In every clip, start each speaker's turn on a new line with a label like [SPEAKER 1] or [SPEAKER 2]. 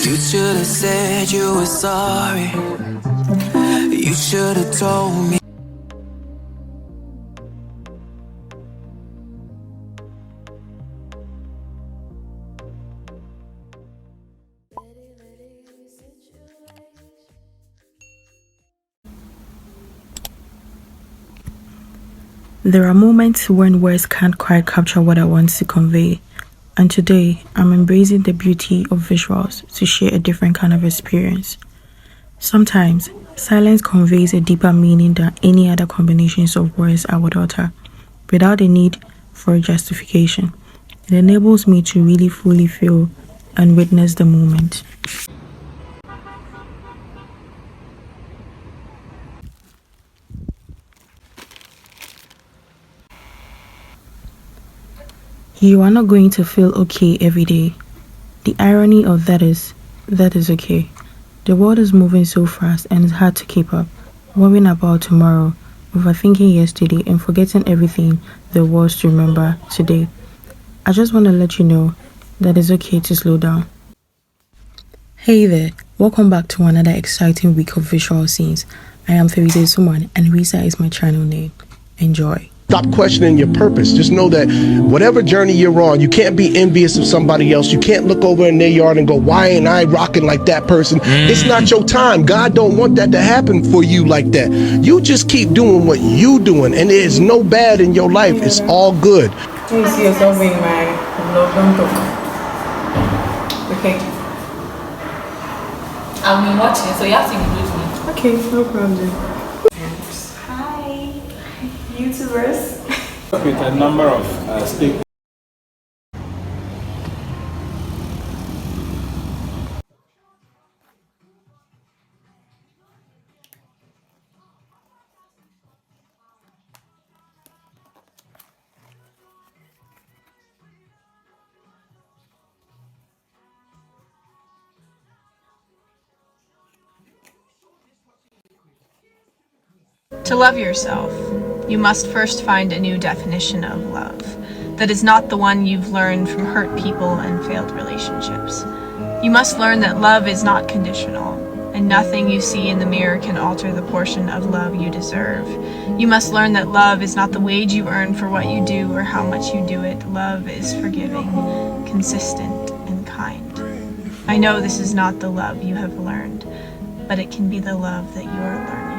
[SPEAKER 1] You should have said you were sorry. You should have told me.
[SPEAKER 2] There are moments when words can't quite capture what I want to convey, and today I'm embracing the beauty of visuals to share a different kind of experience. Sometimes, silence conveys a deeper meaning than any other combinations of words I would utter, without the need for a justification. It enables me to really fully feel and witness the moment. You are not going to feel okay every day. The irony of that is okay. The world is moving so fast and it's hard to keep up. Worrying about tomorrow, overthinking yesterday, and forgetting everything there was to remember today. I just want to let you know that it's okay to slow down. Hey there, welcome back to another exciting week of visual scenes. I am Ferize Suman and Risa is my channel name. Enjoy.
[SPEAKER 3] Stop questioning your purpose. Just know that whatever journey you're on, you can't be envious of somebody else. You can't look over in their yard and go, why ain't I rocking like that person? It's not your time. God don't want that to happen for you like that. You just keep doing what you doing, and there's no bad in your life. It's all good.
[SPEAKER 2] You see yourself being my vlog, don't talk. Okay.
[SPEAKER 4] I've been watching, so you have to include me.
[SPEAKER 2] Okay, no problem.
[SPEAKER 4] Hi, YouTubers.
[SPEAKER 5] With a number of stakeholders.
[SPEAKER 6] To love yourself, you must first find a new definition of love that is not the one you've learned from hurt people and failed relationships. You must learn that love is not conditional, and nothing you see in the mirror can alter the portion of love you deserve. You must learn that love is not the wage you earn for what you do or how much you do it. Love is forgiving, consistent, and kind. I know this is not the love you have learned, but it can be the love that you are learning.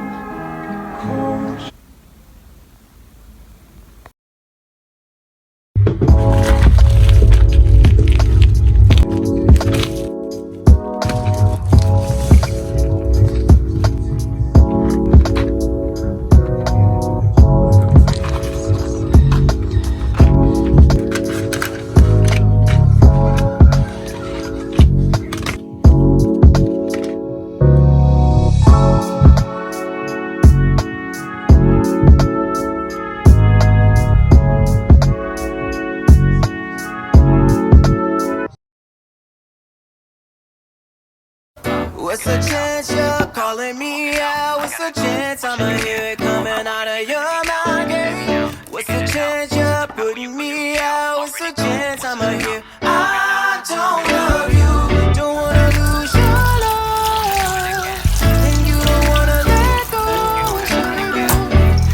[SPEAKER 1] What's the chance you're calling me out? What's the chance I'ma hear it coming out of your mouth? Yeah. What's the chance you're putting me out? What's the chance I'ma hear? I don't love you, don't wanna lose your love, and you don't wanna let go.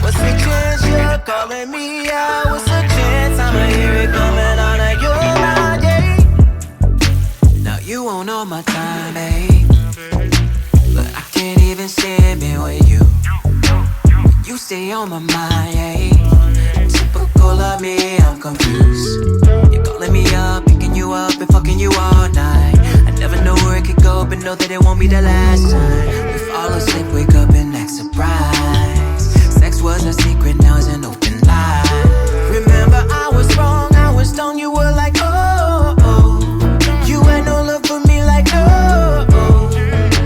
[SPEAKER 1] What's the chance you're calling me out? What's the chance I'ma hear it coming out of your mouth? Yeah. Now you won't know my time, babe. Can't even stand being with you. You stay on my mind, yeah. Typical of me, I'm confused. You're calling me up, picking you up, and fucking you all night. I never know where it could go, but know that it won't be the last time. We fall asleep, wake up and act surprised. Sex was a secret, now it's an open lie. Remember I was wrong, I was stoned, you were like, oh, oh. You had no love for me like, oh, oh.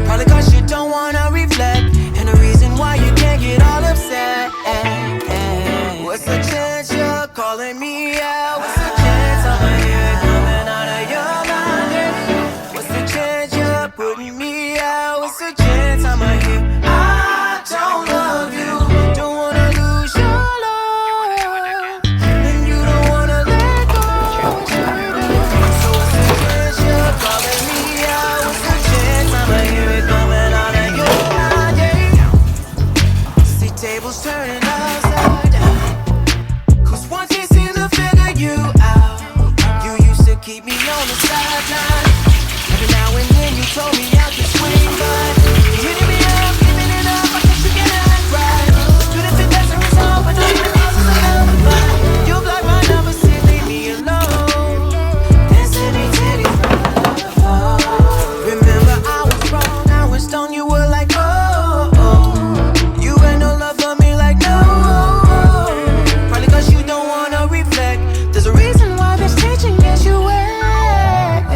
[SPEAKER 1] Probably cause you don't wanna reflect, and the reason why you can't get all upset. What's the chance you're calling me out? What's the chance I'ma hear it coming out of your mouth? What's the chance you're putting me out? What's the chance I'ma hear? I don't love you, don't wanna lose your love. told me out to swing, but you hitting me up, giving it up. I guess you can act right. You the fit that's a result, but don't even cause us another fight. You block my number, say leave me alone. This titty titty phone. Remember I was wrong, I was stoned, you were like oh, oh. You had no love for me like no. Probably cause you don't wanna reflect. There's a reason why this teaching gets you wet.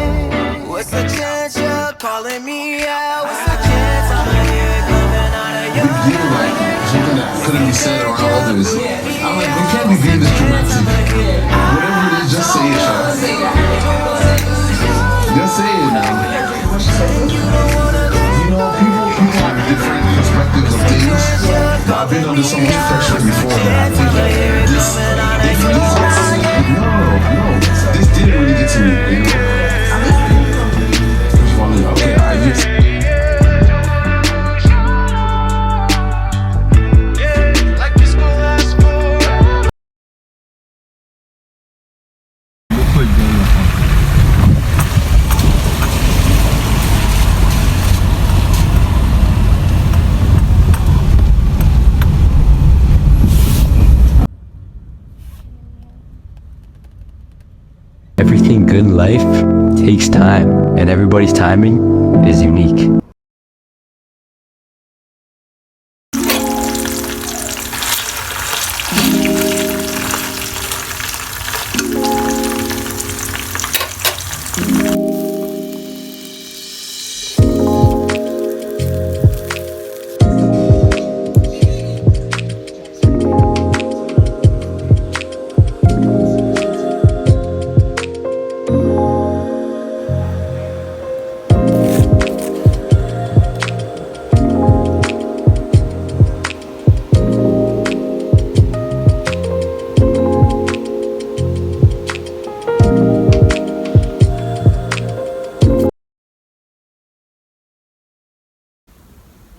[SPEAKER 1] What's the chance you're calling me out? What's the chance I'm here coming out of your
[SPEAKER 7] You feel like something that couldn't be said around others. I'm like, we can't be being this dramatic. Whatever it is, just say it, Sean. Just say it now. You know, people have different perspectives of things. But I've been under so much pressure before that I feel like this, no, this didn't really get to me, you know? Okay, I just...
[SPEAKER 8] Everything good in life takes time, and everybody's timing is unique.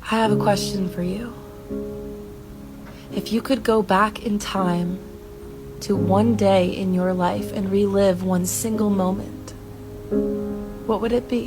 [SPEAKER 9] I have a question for you. If you could go back in time to one day in your life and relive one single moment, what would it be?